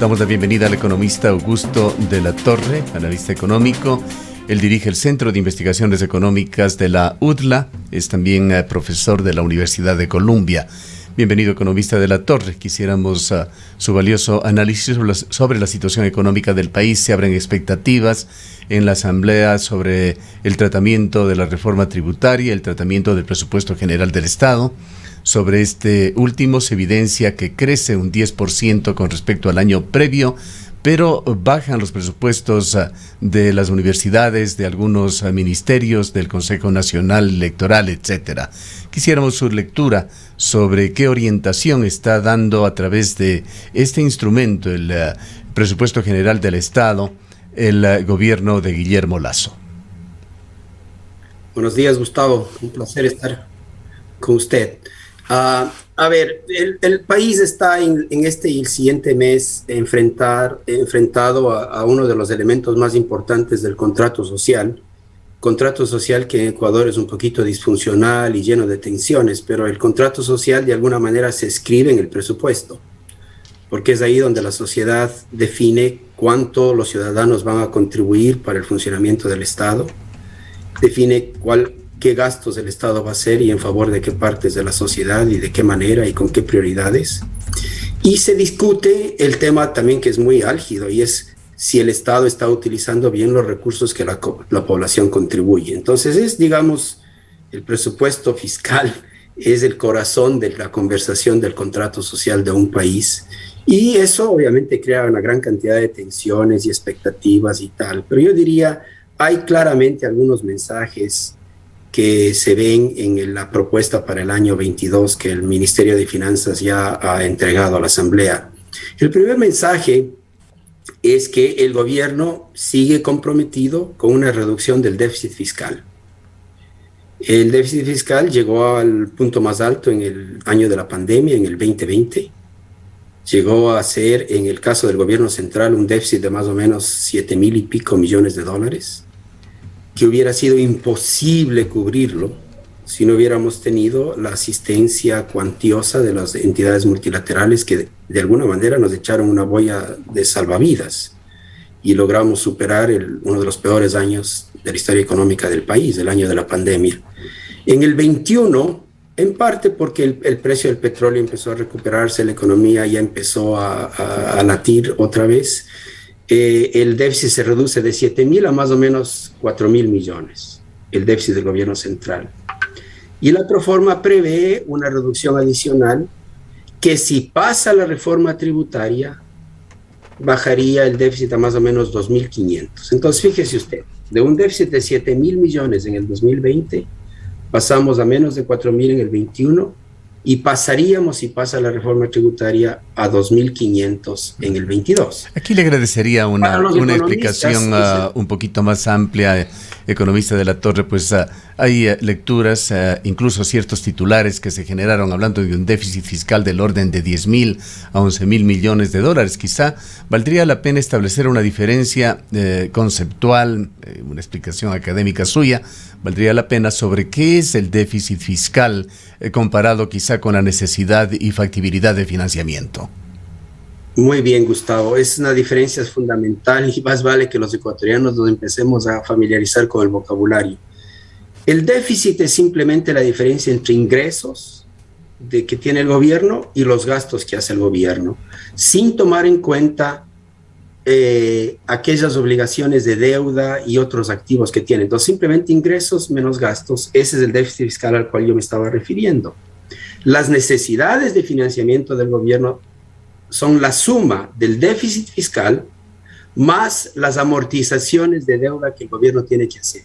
Damos la bienvenida al economista Augusto de la Torre, analista económico. Él dirige el Centro de Investigaciones Económicas de la UDLA. Es también profesor de la Universidad de Columbia. Bienvenido, economista de la Torre. Quisiéramos su valioso análisis sobre la situación económica del país. Se abren expectativas en la Asamblea sobre el tratamiento de la reforma tributaria, el tratamiento del presupuesto general del Estado. Sobre este último se evidencia que crece un 10% con respecto al año previo, pero bajan los presupuestos de las universidades, de algunos ministerios, del Consejo Nacional Electoral, etcétera. Quisiéramos su lectura sobre qué orientación está dando a través de este instrumento, el presupuesto general del Estado, el gobierno de Guillermo Lasso. Buenos días, Gustavo. Un placer estar con usted. El país está en este y el siguiente mes enfrentado a uno de los elementos más importantes del contrato social que en Ecuador es un poquito disfuncional y lleno de tensiones, pero el contrato social de alguna manera se escribe en el presupuesto, porque es ahí donde la sociedad define cuánto los ciudadanos van a contribuir para el funcionamiento del Estado, define qué gastos el Estado va a hacer y en favor de qué partes de la sociedad y de qué manera y con qué prioridades. Y se discute el tema también que es muy álgido y es si el Estado está utilizando bien los recursos que la población contribuye. Entonces el presupuesto fiscal es el corazón de la conversación del contrato social de un país y eso obviamente crea una gran cantidad de tensiones y expectativas y tal. Pero yo diría, hay claramente algunos mensajes que se ven en la propuesta para el año 22 que el Ministerio de Finanzas ya ha entregado a la Asamblea. El primer mensaje es que el gobierno sigue comprometido con una reducción del déficit fiscal. El déficit fiscal llegó al punto más alto en el año de la pandemia, en el 2020. Llegó a ser, en el caso del gobierno central, un déficit de más o menos 7,000 y pico millones de dólares, que hubiera sido imposible cubrirlo si no hubiéramos tenido la asistencia cuantiosa de las entidades multilaterales que de alguna manera nos echaron una boya de salvavidas y logramos superar uno de los peores años de la historia económica del país, el año de la pandemia. En el 21, en parte porque el precio del petróleo empezó a recuperarse, la economía ya empezó a latir otra vez, el déficit se reduce de 7,000 a más o menos 4,000 millones, el déficit del gobierno central. Y la proforma prevé una reducción adicional que si pasa la reforma tributaria, bajaría el déficit a más o menos 2,500. Entonces, fíjese usted, de un déficit de 7,000 millones en el 2020, pasamos a menos de 4,000 en el 21 y pasaríamos, si pasa la reforma tributaria, a 2,500 en el 22. Aquí le agradecería una explicación un poquito más amplia, economista de la Torre, pues hay lecturas, incluso ciertos titulares que se generaron hablando de un déficit fiscal del orden de 10,000 a 11,000 millones de dólares. Quizá valdría la pena establecer una diferencia conceptual, una explicación académica suya, valdría la pena sobre qué es el déficit fiscal comparado quizá con la necesidad y factibilidad de financiamiento. Muy bien, Gustavo. Es una diferencia fundamental y más vale que los ecuatorianos nos empecemos a familiarizar con el vocabulario. El déficit es simplemente la diferencia entre ingresos que tiene el gobierno y los gastos que hace el gobierno, sin tomar en cuenta aquellas obligaciones de deuda y otros activos que tiene. Entonces, simplemente ingresos menos gastos, ese es el déficit fiscal al cual yo me estaba refiriendo. Las necesidades de financiamiento del gobierno son la suma del déficit fiscal más las amortizaciones de deuda que el gobierno tiene que hacer.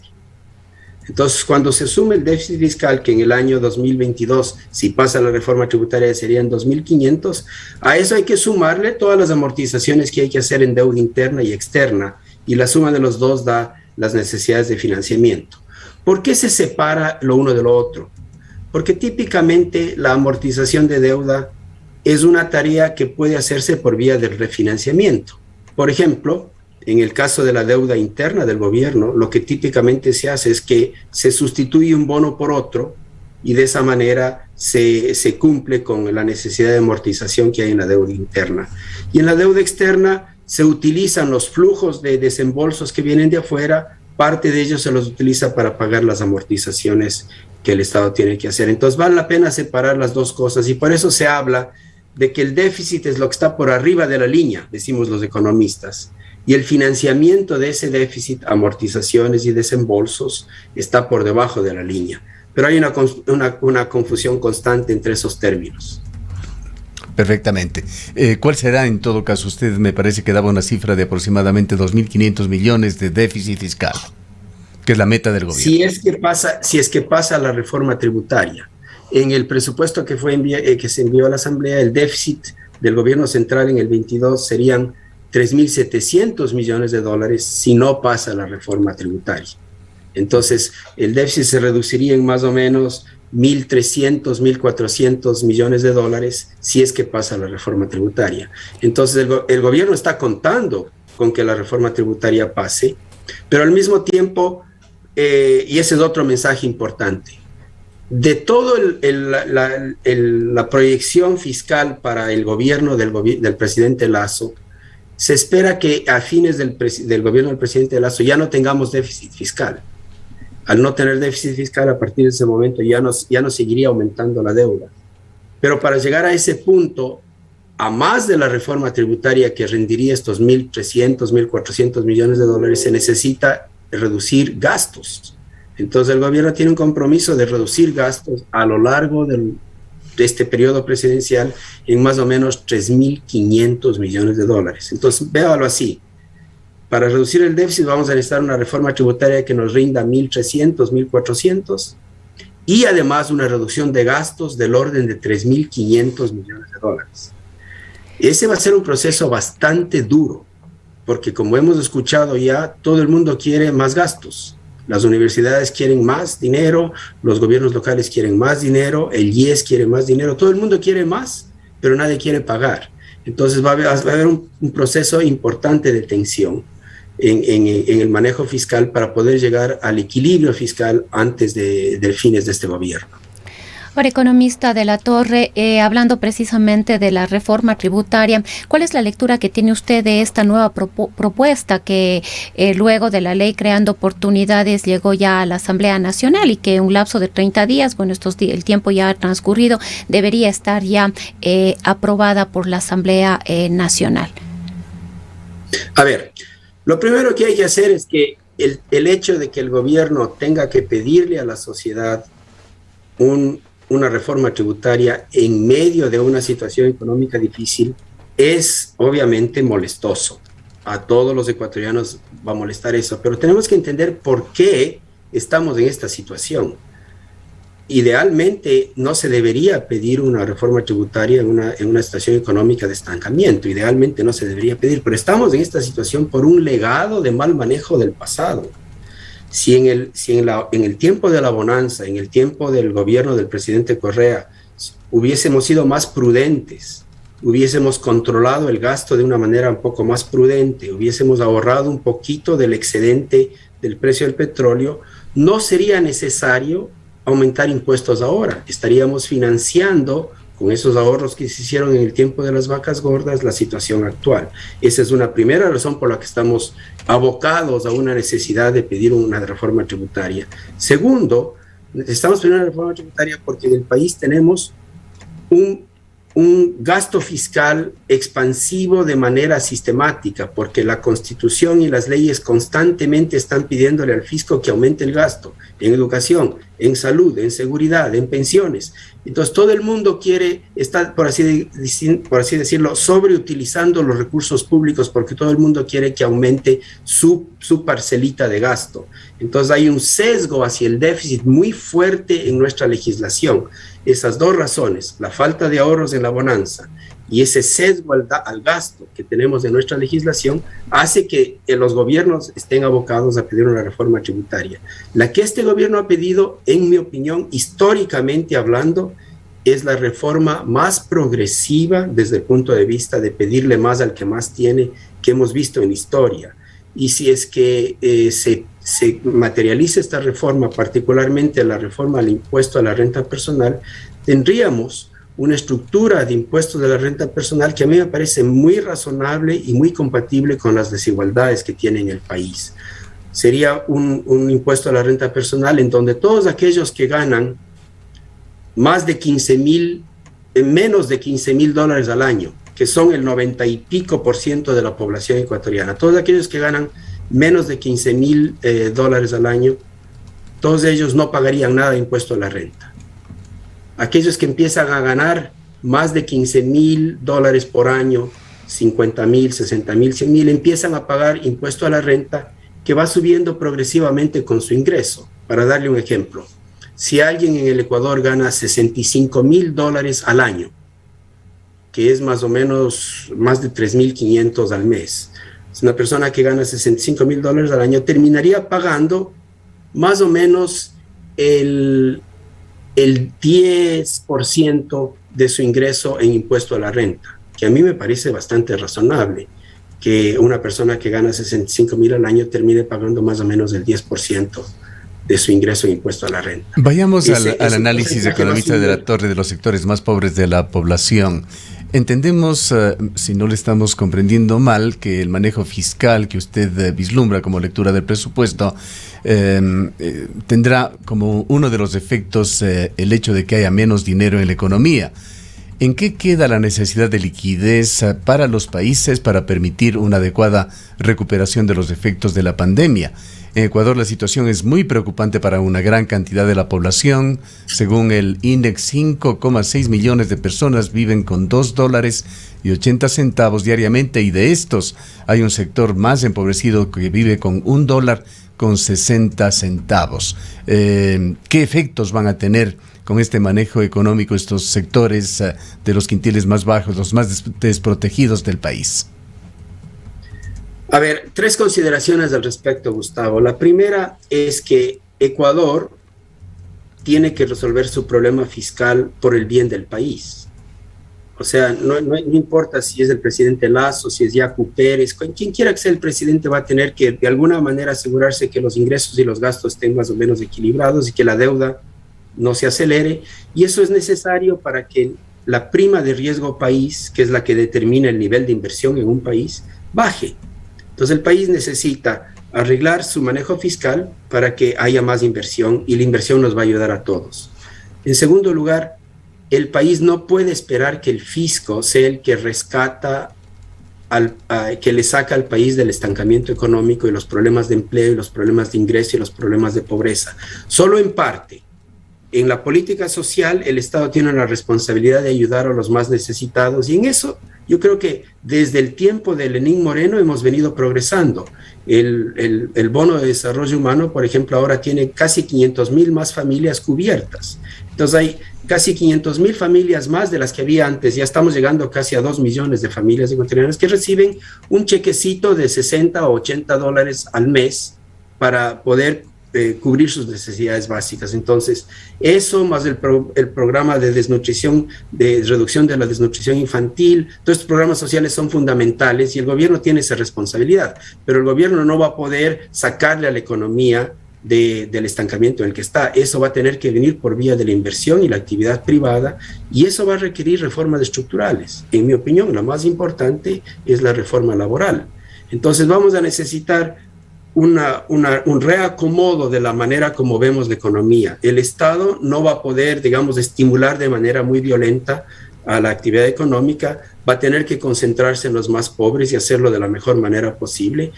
Entonces, cuando se suma el déficit fiscal, que en el año 2022, si pasa la reforma tributaria, serían 2,500, a eso hay que sumarle todas las amortizaciones que hay que hacer en deuda interna y externa, y la suma de los dos da las necesidades de financiamiento. ¿Por qué se separa lo uno de lo otro? Porque típicamente la amortización de deuda es una tarea que puede hacerse por vía del refinanciamiento. Por ejemplo, en el caso de la deuda interna del gobierno, lo que típicamente se hace es que se sustituye un bono por otro y de esa manera se cumple con la necesidad de amortización que hay en la deuda interna. Y en la deuda externa se utilizan los flujos de desembolsos que vienen de afuera, parte de ellos se los utiliza para pagar las amortizaciones que el Estado tiene que hacer. Entonces vale la pena separar las dos cosas y por eso se habla de que el déficit es lo que está por arriba de la línea, decimos los economistas, y el financiamiento de ese déficit, amortizaciones y desembolsos, está por debajo de la línea. Pero hay una confusión constante entre esos términos. Perfectamente. ¿Cuál será en todo caso? Usted me parece que daba una cifra de aproximadamente 2.500 millones de déficit fiscal, que es la meta del gobierno. Si es que pasa la reforma tributaria. En el presupuesto que se envió a la Asamblea, el déficit del gobierno central en el 22 serían 3.700 millones de dólares si no pasa la reforma tributaria. Entonces, el déficit se reduciría en más o menos 1.300, 1.400 millones de dólares si es que pasa la reforma tributaria. Entonces, el gobierno está contando con que la reforma tributaria pase, pero al mismo tiempo, y ese es otro mensaje importante, de todo la proyección fiscal para el gobierno del presidente Lasso, se espera que a fines del gobierno del presidente Lasso ya no tengamos déficit fiscal. Al no tener déficit fiscal, a partir de ese momento ya no seguiría aumentando la deuda. Pero para llegar a ese punto, a más de la reforma tributaria que rendiría estos 1.300, 1.400 millones de dólares, se necesita reducir gastos. Entonces el gobierno tiene un compromiso de reducir gastos a lo largo de este periodo presidencial en más o menos 3.500 millones de dólares. Entonces, véalo así. Para reducir el déficit vamos a necesitar una reforma tributaria que nos rinda 1.300, 1.400 y además una reducción de gastos del orden de 3.500 millones de dólares. Ese va a ser un proceso bastante duro, porque como hemos escuchado ya, todo el mundo quiere más gastos. Las universidades quieren más dinero, los gobiernos locales quieren más dinero, el IES quiere más dinero, todo el mundo quiere más, pero nadie quiere pagar. Entonces va a haber un proceso importante de tensión en el manejo fiscal para poder llegar al equilibrio fiscal antes de fines de este gobierno. Ahora, economista de la Torre, hablando precisamente de la reforma tributaria, ¿cuál es la lectura que tiene usted de esta nueva propuesta que luego de la ley creando oportunidades llegó ya a la Asamblea Nacional y que en un lapso de 30 días, bueno, el tiempo ya ha transcurrido, debería estar ya aprobada por la Asamblea Nacional? A ver, lo primero que hay que hacer es que el hecho de que el gobierno tenga que pedirle a la sociedad una reforma tributaria en medio de una situación económica difícil es obviamente molestoso. A todos los ecuatorianos va a molestar eso, pero tenemos que entender por qué estamos en esta situación. Idealmente no se debería pedir una reforma tributaria en una situación económica de estancamiento, idealmente no se debería pedir, pero estamos en esta situación por un legado de mal manejo del pasado. Si en el tiempo de la bonanza, en el tiempo del gobierno del presidente Correa, hubiésemos sido más prudentes, hubiésemos controlado el gasto de una manera un poco más prudente, hubiésemos ahorrado un poquito del excedente del precio del petróleo, no sería necesario aumentar impuestos ahora. Estaríamos financiando con esos ahorros que se hicieron en el tiempo de las vacas gordas la situación actual. Esa es una primera razón por la que estamos abocados a una necesidad de pedir una reforma tributaria. Segundo, necesitamos pedir una reforma tributaria porque en el país tenemos un gasto fiscal expansivo de manera sistemática, porque la Constitución y las leyes constantemente están pidiéndole al fisco que aumente el gasto en educación, en salud, en seguridad, en pensiones. Entonces todo el mundo quiere estar, por así decirlo, sobreutilizando los recursos públicos porque todo el mundo quiere que aumente su parcelita de gasto. Entonces hay un sesgo hacia el déficit muy fuerte en nuestra legislación. Esas dos razones, la falta de ahorros en la bonanza y ese sesgo al gasto que tenemos en nuestra legislación, hace que los gobiernos estén abocados a pedir una reforma tributaria. La que este gobierno ha pedido, en mi opinión, históricamente hablando, es la reforma más progresiva desde el punto de vista de pedirle más al que más tiene que hemos visto en historia. Y si es que se materialice esta reforma, particularmente la reforma al impuesto a la renta personal, tendríamos una estructura de impuestos de la renta personal que a mí me parece muy razonable y muy compatible con las desigualdades que tiene en el país. Sería un impuesto a la renta personal en donde todos aquellos que ganan menos de 15,000 dólares al año, que son el 90 y pico % de la población ecuatoriana, todos aquellos que ganan menos de 15,000 dólares al año, todos ellos no pagarían nada de impuesto a la renta. Aquellos que empiezan a ganar más de 15,000 dólares por año, 50,000, 60,000, 100,000, empiezan a pagar impuesto a la renta, que va subiendo progresivamente con su ingreso. Para darle un ejemplo, si alguien en el Ecuador gana 65,000 dólares al año, que es más o menos más de 3,500 al mes, es una persona que gana 65,000 dólares al año, terminaría pagando más o menos el 10% de su ingreso en impuesto a la renta, que a mí me parece bastante razonable que una persona que gana 65,000 al año termine pagando más o menos el 10% de su ingreso en impuesto a la renta. Vayamos al análisis economista de la Torre de los sectores más pobres de la población. Entendemos, si no le estamos comprendiendo mal, que el manejo fiscal que usted vislumbra como lectura del presupuesto tendrá como uno de los efectos el hecho de que haya menos dinero en la economía. ¿En qué queda la necesidad de liquidez para los países para permitir una adecuada recuperación de los efectos de la pandemia? En Ecuador la situación es muy preocupante para una gran cantidad de la población. Según el INDEX, 5,6 millones de personas viven con $2.80 diariamente, y de estos hay un sector más empobrecido que vive con $1.60. ¿Qué efectos van a tener con este manejo económico estos sectores de los quintiles más bajos, los más desprotegidos del país? A ver, 3 consideraciones al respecto, Gustavo. La primera es que Ecuador tiene que resolver su problema fiscal por el bien del país. O sea, no importa si es el presidente Lasso, si es Yacu Pérez, quien quiera que sea el presidente va a tener que de alguna manera asegurarse que los ingresos y los gastos estén más o menos equilibrados y que la deuda no se acelere, y eso es necesario para que la prima de riesgo país, que es la que determina el nivel de inversión en un país, baje. Entonces el país necesita arreglar su manejo fiscal para que haya más inversión, y la inversión nos va a ayudar a todos. En segundo lugar, el país no puede esperar que el fisco sea el que rescata, que le saca al país del estancamiento económico y los problemas de empleo y los problemas de ingreso y los problemas de pobreza. Solo en parte. En la política social, el Estado tiene la responsabilidad de ayudar a los más necesitados, y en eso yo creo que desde el tiempo de Lenín Moreno hemos venido progresando. El bono de desarrollo humano, por ejemplo, ahora tiene casi 500,000 más familias cubiertas. Entonces hay casi 500,000 familias más de las que había antes. Ya estamos llegando casi a 2 millones de familias ecuatorianas que reciben un chequecito de 60 o 80 dólares al mes para poder cubrir sus necesidades básicas. Entonces, eso más el programa de desnutrición, de reducción de la desnutrición infantil, todos estos programas sociales son fundamentales y el gobierno tiene esa responsabilidad, pero el gobierno no va a poder sacarle a la economía del estancamiento en el que está. Eso va a tener que venir por vía de la inversión y la actividad privada, y eso va a requerir reformas estructurales. En mi opinión, la más importante es la reforma laboral. Entonces, vamos a necesitar un reacomodo de la manera como vemos la economía. El Estado no va a poder, digamos, estimular de manera muy violenta a la actividad económica, va a tener que concentrarse en los más pobres y hacerlo de la mejor manera posible,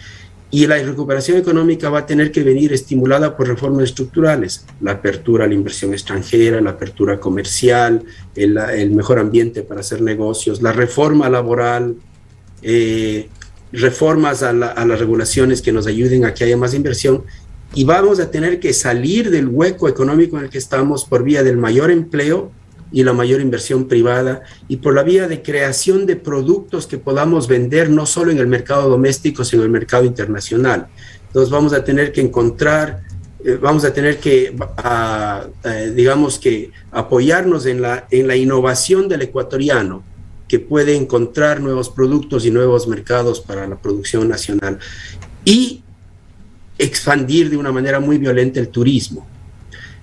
y la recuperación económica va a tener que venir estimulada por reformas estructurales, la apertura a la inversión extranjera, la apertura comercial, el mejor ambiente para hacer negocios, la reforma laboral, reformas a las regulaciones que nos ayuden a que haya más inversión, y vamos a tener que salir del hueco económico en el que estamos por vía del mayor empleo y la mayor inversión privada, y por la vía de creación de productos que podamos vender no solo en el mercado doméstico, sino en el mercado internacional. Entonces vamos a tener que encontrar, vamos a tener que, digamos que, apoyarnos en la innovación del ecuatoriano, que puede encontrar nuevos productos y nuevos mercados para la producción nacional. Y expandir de una manera muy violenta el turismo.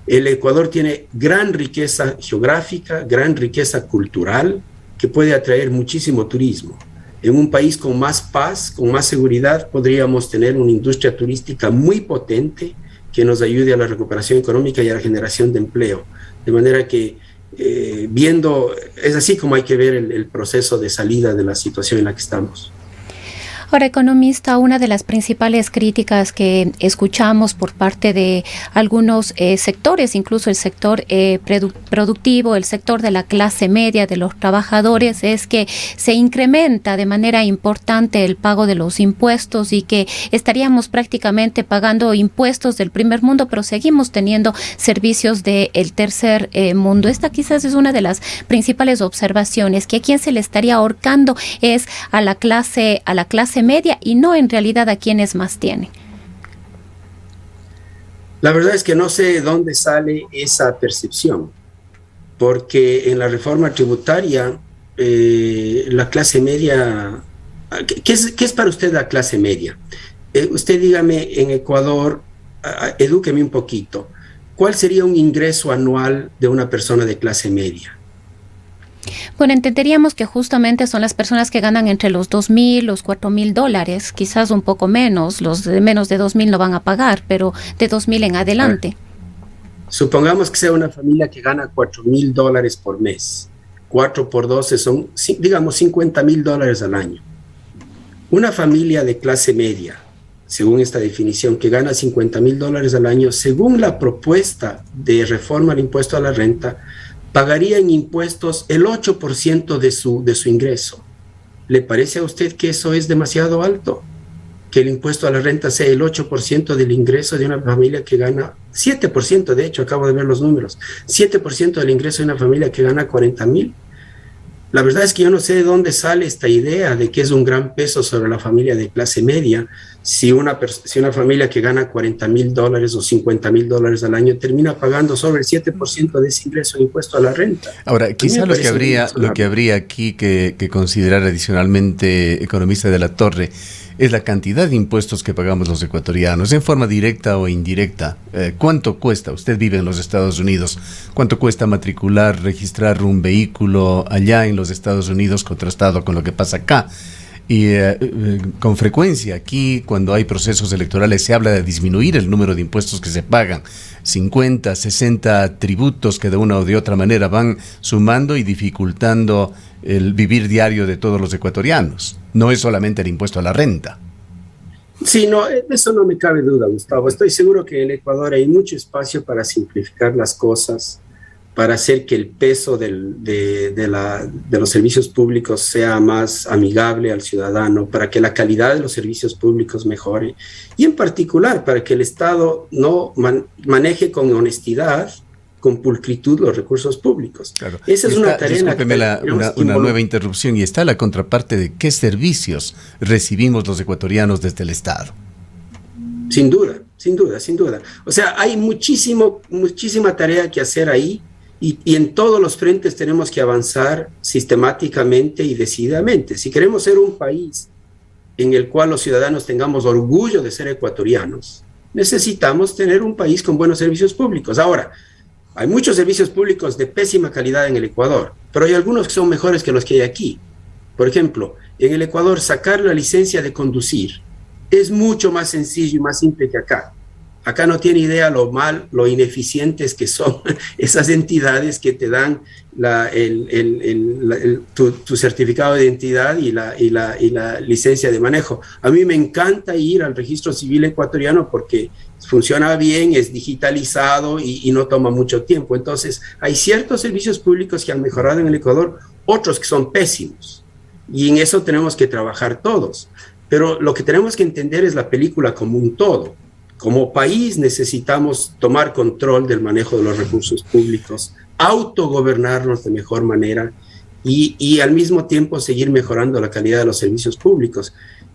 El Ecuador tiene gran riqueza geográfica, gran riqueza cultural, que puede atraer muchísimo turismo. En un país con más paz, con más seguridad, podríamos tener una industria turística muy potente que nos ayude a la recuperación económica y a la generación de empleo. De manera que, es así como hay que ver el proceso de salida de la situación en la que estamos. Ahora, economista, una de las principales críticas que escuchamos por parte de algunos sectores, incluso el sector productivo, el sector de la clase media, de los trabajadores, es que se incrementa de manera importante el pago de los impuestos y que estaríamos prácticamente pagando impuestos del primer mundo, pero seguimos teniendo servicios del tercer mundo. Esta quizás es una de las principales observaciones, que a quien se le estaría ahorcando es a la clase media y no en realidad a quienes más tienen. La verdad es que no sé de dónde sale esa percepción, porque en la reforma tributaria la clase media, ¿qué es para usted la clase media? Usted dígame, en Ecuador, edúqueme un poquito, ¿cuál sería un ingreso anual de una persona de clase media? Bueno, entenderíamos que justamente son las personas que ganan entre los 2.000, los 4.000 dólares, quizás un poco menos, los de menos de 2.000 no van a pagar, pero de 2.000 en adelante. Supongamos que sea una familia que gana 4.000 dólares por mes. 4 por 12 son, digamos, 50.000 dólares al año. Una familia de clase media, según esta definición, que gana 50.000 dólares al año, según la propuesta de reforma al impuesto a la renta, pagaría en impuestos el 8% de su ingreso. ¿Le parece a usted que eso es demasiado alto? Que el impuesto a la renta sea el 8% del ingreso de una familia que gana 7%, de hecho, acabo de ver los números, 7% del ingreso de una familia que gana 40.000. La verdad es que yo no sé de dónde sale esta idea de que es un gran peso sobre la familia de clase media si una familia que gana 40.000 dólares o 50.000 dólares al año termina pagando sobre el 7% de ese ingreso de impuesto a la renta. Ahora, quizá lo que habría aquí que considerar adicionalmente, economista de la Torre, es la cantidad de impuestos que pagamos los ecuatorianos, en forma directa o indirecta. ¿Cuánto cuesta? Usted vive en los Estados Unidos. ¿Cuánto cuesta matricular, registrar un vehículo allá en los Estados Unidos contrastado con lo que pasa acá? Y con frecuencia aquí, cuando hay procesos electorales, se habla de disminuir el número de impuestos que se pagan. 50, 60 tributos que de una o de otra manera van sumando y dificultando el vivir diario de todos los ecuatorianos. No es solamente el impuesto a la renta. Sí, no, eso no me cabe duda, Gustavo. Estoy seguro que en el Ecuador hay mucho espacio para simplificar las cosas, para hacer que el peso de los servicios públicos sea más amigable al ciudadano, para que la calidad de los servicios públicos mejore y en particular para que el Estado no maneje con honestidad, con pulcritud los recursos públicos. Claro. Esa es una tarea. Discúlpeme una nueva interrupción, y está la contraparte de qué servicios recibimos los ecuatorianos desde el Estado. Sin duda. O sea, hay muchísima tarea que hacer ahí y en todos los frentes tenemos que avanzar sistemáticamente y decididamente. Si queremos ser un país en el cual los ciudadanos tengamos orgullo de ser ecuatorianos, necesitamos tener un país con buenos servicios públicos. Ahora, hay muchos servicios públicos de pésima calidad en el Ecuador, pero hay algunos que son mejores que los que hay aquí. Por ejemplo, en el Ecuador sacar la licencia de conducir es mucho más sencillo y más simple que acá. Acá no tiene idea lo ineficientes que son esas entidades que te dan tu certificado de identidad y la licencia de manejo. A mí me encanta ir al registro civil ecuatoriano porque funciona bien, es digitalizado y no toma mucho tiempo. Entonces, hay ciertos servicios públicos que han mejorado en el Ecuador, otros que son pésimos. Y en eso tenemos que trabajar todos. Pero lo que tenemos que entender es la película como un todo. Como país necesitamos tomar control del manejo de los recursos públicos, autogobernarnos de mejor manera y al mismo tiempo seguir mejorando la calidad de los servicios públicos.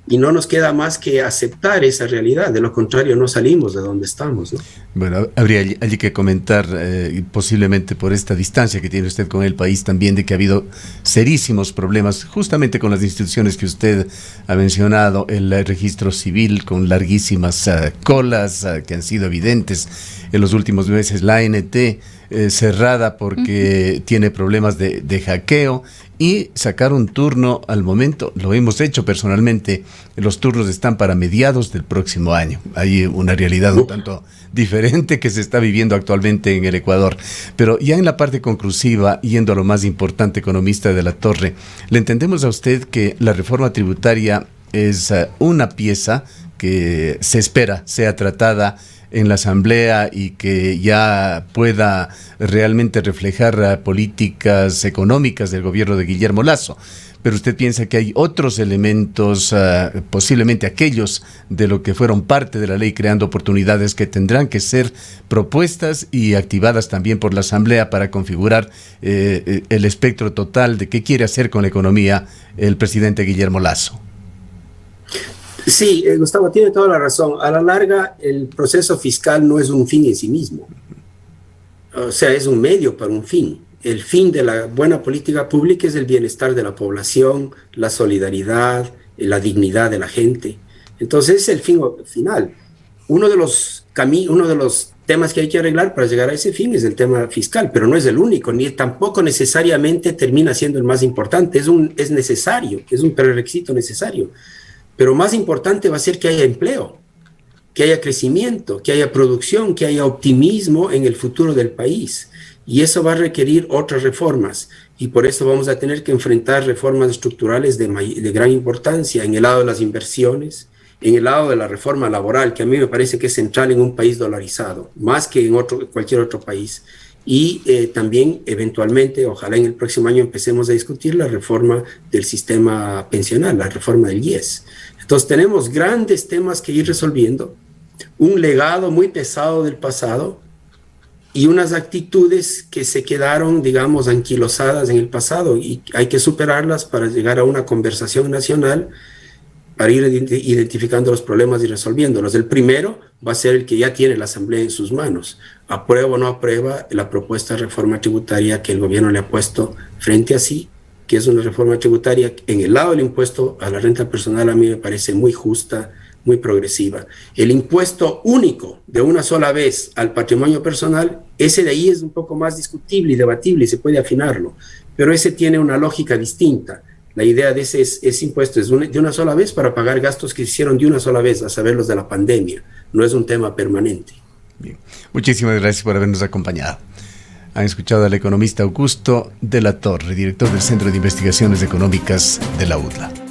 y no nos queda más que aceptar esa realidad, de lo contrario no salimos de donde estamos, ¿no? Bueno, habría allí que comentar, posiblemente por esta distancia que tiene usted con el país también, de que ha habido serísimos problemas justamente con las instituciones que usted ha mencionado, el registro civil con larguísimas colas que han sido evidentes en los últimos meses, la ANT cerrada porque tiene problemas de hackeo, y sacar un turno al momento, lo hemos hecho personalmente, los turnos están para mediados del próximo año. Hay una realidad un tanto diferente que se está viviendo actualmente en el Ecuador. Pero ya en la parte conclusiva, yendo a lo más importante, economista de la Torre, le entendemos a usted que la reforma tributaria es una pieza que se espera sea tratada en la Asamblea y que ya pueda realmente reflejar políticas económicas del gobierno de Guillermo Lasso. Pero usted piensa que hay otros elementos, posiblemente aquellos de lo que fueron parte de la ley creando oportunidades, que tendrán que ser propuestas y activadas también por la Asamblea para configurar el espectro total de qué quiere hacer con la economía el presidente Guillermo Lasso. Sí, Gustavo, tiene toda la razón. A la larga, el proceso fiscal no es un fin en sí mismo. O sea, es un medio para un fin. El fin de la buena política pública es el bienestar de la población, la solidaridad, la dignidad de la gente. Entonces, es el fin final. Uno de los temas que hay que arreglar para llegar a ese fin es el tema fiscal, pero no es el único, ni tampoco necesariamente termina siendo el más importante. Es necesario, es un prerequisito necesario. Pero más importante va a ser que haya empleo, que haya crecimiento, que haya producción, que haya optimismo en el futuro del país. Y eso va a requerir otras reformas. Y por eso vamos a tener que enfrentar reformas estructurales de gran importancia en el lado de las inversiones, en el lado de la reforma laboral, que a mí me parece que es central en un país dolarizado, más que en cualquier otro país. Y también, eventualmente, ojalá en el próximo año empecemos a discutir la reforma del sistema pensional, la reforma del IES. Entonces tenemos grandes temas que ir resolviendo, un legado muy pesado del pasado y unas actitudes que se quedaron, digamos, anquilosadas en el pasado, y hay que superarlas para llegar a una conversación nacional, para ir identificando los problemas y resolviéndolos. El primero va a ser el que ya tiene la Asamblea en sus manos. ¿Aprueba o no aprueba la propuesta de reforma tributaria que el gobierno le ha puesto frente a sí? Que es una reforma tributaria en el lado del impuesto a la renta personal, a mí me parece muy justa, muy progresiva. El impuesto único de una sola vez al patrimonio personal, ese de ahí es un poco más discutible y debatible y se puede afinarlo, pero ese tiene una lógica distinta. La idea de ese impuesto es de una sola vez para pagar gastos que se hicieron de una sola vez, a saber los de la pandemia. No es un tema permanente. Bien. Muchísimas gracias por habernos acompañado. Han escuchado al economista Augusto de la Torre, director del Centro de Investigaciones Económicas de la UTLA.